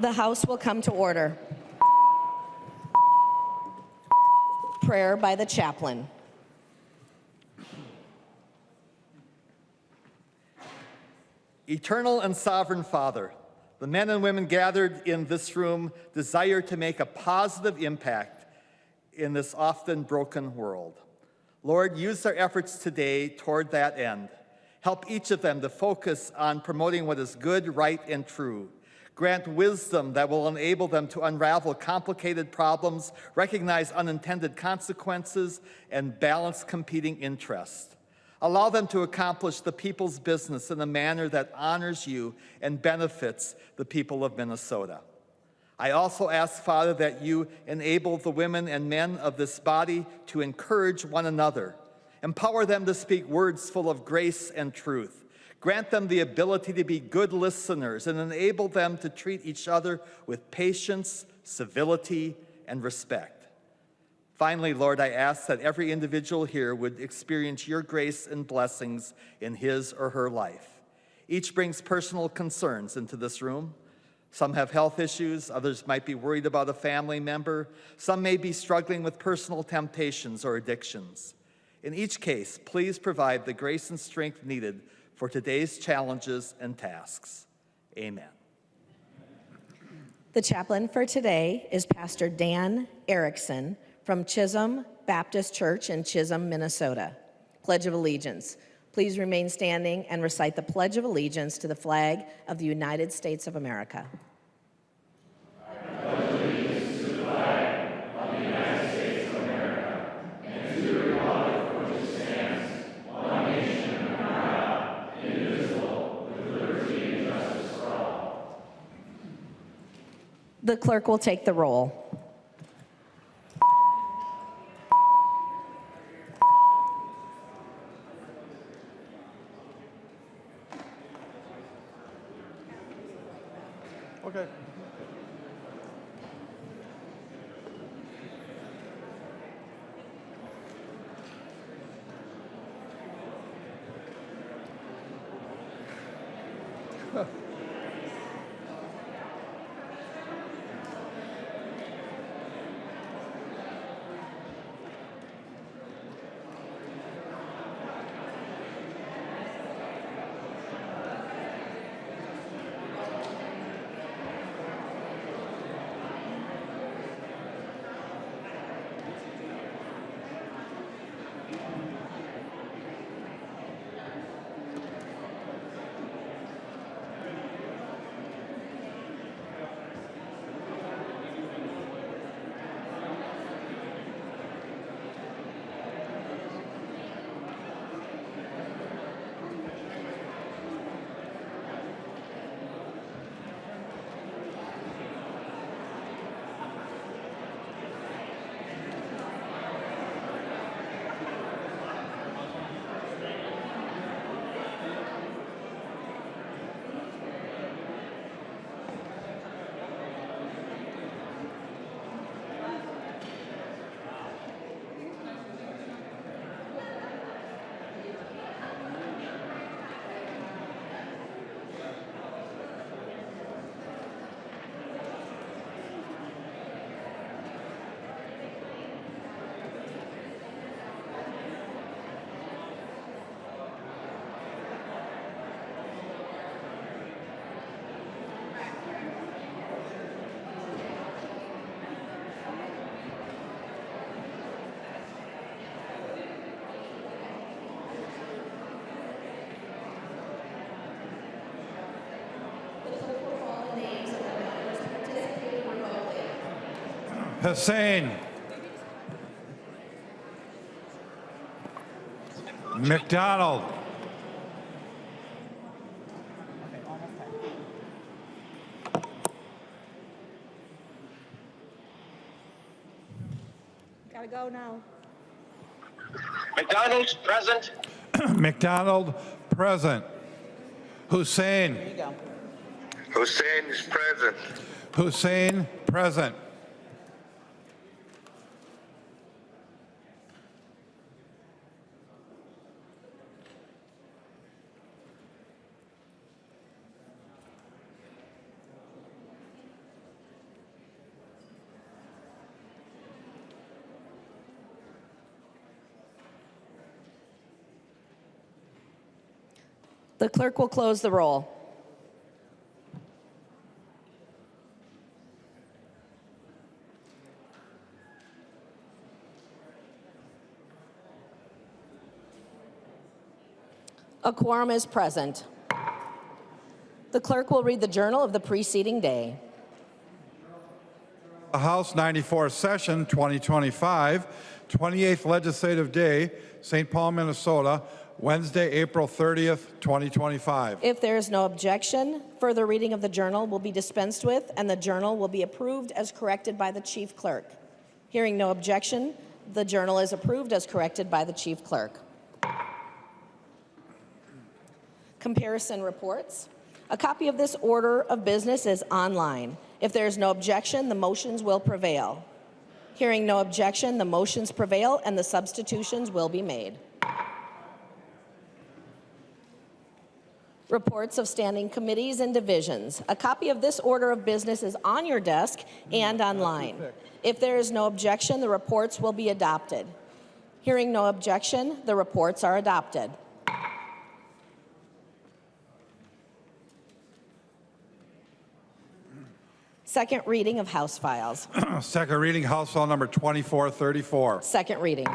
The House will come to order. Prayer by the chaplain. Eternal and sovereign Father, the men and women gathered in this room desire to make a positive impact in this often broken world. Lord, use their efforts today toward that end. Help each of them to focus on promoting what is good, right, and true. Grant wisdom that will enable them to unravel complicated problems, recognize unintended consequences, and balance competing interests. Allow them to accomplish the people's business in a manner that honors you and benefits the people of Minnesota. I also ask, Father, that you enable the women and men of this body to encourage one another. Empower them to speak words full of grace and truth. Grant them the ability to be good listeners and enable them to treat each other with patience, civility, and respect. Finally, Lord, I ask that every individual here would experience your grace and blessings in his or her life. Each brings personal concerns into this room. Some have health issues, others might be worried about a family member, some may be struggling with personal temptations or addictions. In each case, please provide the grace and strength needed for today's challenges and tasks. Amen. The chaplain for today is Pastor Dan Erickson from Chisholm Baptist Church in Chisholm, Minnesota. Pledge of Allegiance. Please remain standing and recite the Pledge of Allegiance to the flag of the United States of America. The clerk will take the roll. Okay. Hussein. McDonald. Gotta go now. McDonald, present. McDonald, present. Hussein. There you go. Hussein is present. Hussein, present. The clerk will close the roll. A quorum is present. The clerk will read the journal of the preceding day. The House 94th Session 2025, 28th Legislative Day, St. Paul, Minnesota, Wednesday, April 30th, 2025. If there is no objection, further reading of the journal will be dispensed with, and the journal will be approved as corrected by the chief clerk. Hearing no objection, the journal is approved as corrected by the chief clerk. Comparison reports. A copy of this order of business is online. If there is no objection, the motions will prevail. Hearing no objection, the motions prevail and the substitutions will be made. Reports of standing committees and divisions. A copy of this order of business is on your desk and online. If there is no objection, the reports will be adopted. Hearing no objection, the reports are adopted. Second reading of House files. Second reading, House File Number 2434. Second reading.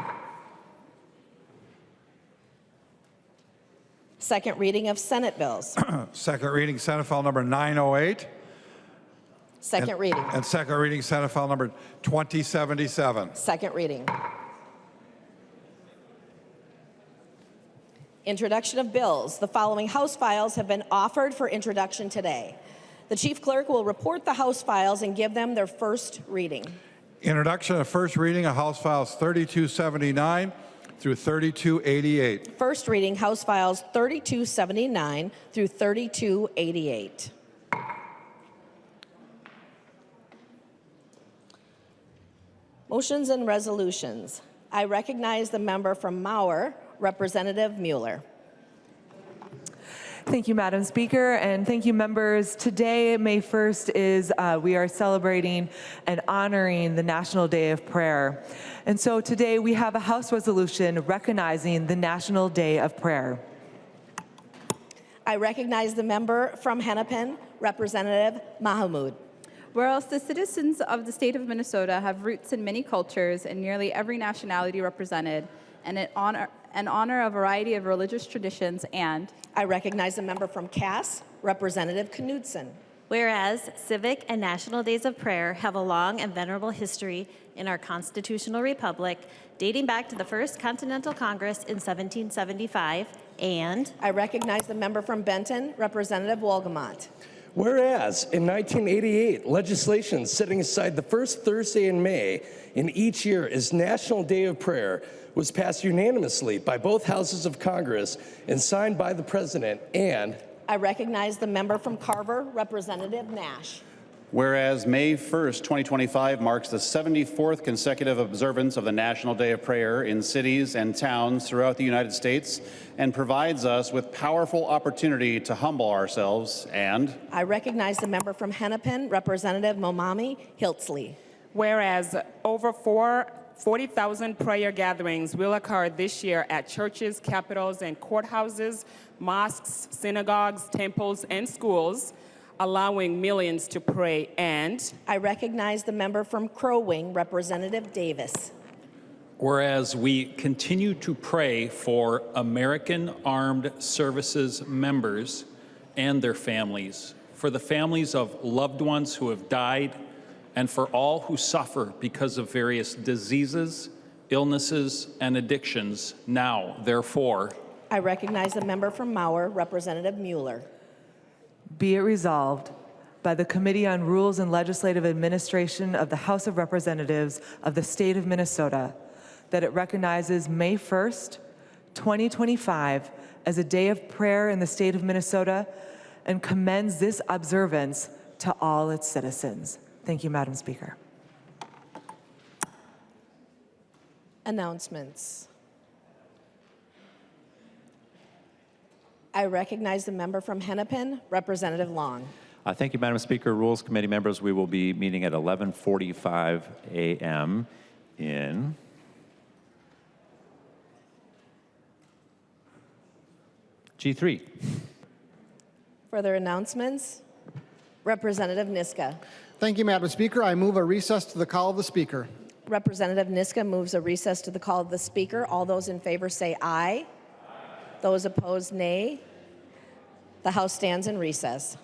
Second reading of Senate bills. Second reading, Senate File Number 908. Second reading. And second reading, Senate File Number 2077. Second reading. Introduction of bills. The following House files have been offered for introduction today. The chief clerk will report the House files and give them their first reading. Introduction of first reading of House Files 3279 through 3288. First reading, House files 3279 through 3288. Motions and resolutions. I recognize the member from Mauer, Representative Mueller. Thank you, Madam Speaker, and thank you, members. Today, May 1st, is we are celebrating and honoring the National Day of Prayer. And so today we have a House resolution recognizing the National Day of Prayer. I recognize the member from Hennepin, Representative Mahamud. Whereas the citizens of the state of Minnesota have roots in many cultures and nearly every nationality represented, and honor a variety of religious traditions, and I recognize the member from Cass, Representative Knudsen. Whereas civic and national days of prayer have a long and venerable history in our constitutional republic, dating back to the First Continental Congress in 1775, and I recognize the member from Benton, Representative Wolgamott. Whereas in 1988, legislation setting aside the first Thursday in May in each year as National Day of Prayer was passed unanimously by both houses of Congress and signed by the President, and I recognize the member from Carver, Representative Nash. Whereas May 1st, 2025 marks the 74th consecutive observance of the National Day of Prayer in cities and towns throughout the United States and provides us with powerful opportunity to humble ourselves, and I recognize the member from Hennepin, Representative Momami Hiltzley. Whereas over 40,000 prayer gatherings will occur this year at churches, capitals, and courthouses, mosques, synagogues, temples, and schools, allowing millions to pray, and I recognize the member from Crow Wing, Representative Davis. Whereas we continue to pray for American Armed Services members and their families, for the families of loved ones who have died, and for all who suffer because of various diseases, illnesses, and addictions. Now, therefore, I recognize the member from Mauer, Representative Mueller. Be it resolved by the Committee on Rules and Legislative Administration of the House of Representatives of the State of Minnesota that it recognizes May 1st, 2025 as a day of prayer in the state of Minnesota and commends this observance to all its citizens. Thank you, Madam Speaker. Announcements. I recognize the member from Hennepin, Representative Long. Thank you, Madam Speaker. Rules Committee members, we will be meeting at 11:45 a.m. in G3. Further announcements? Representative Niska. Thank you, Madam Speaker. I move a recess to the call of the Speaker. Representative Niska moves a recess to the call of the Speaker. All those in favor say aye. Those opposed, nay. The House stands in recess.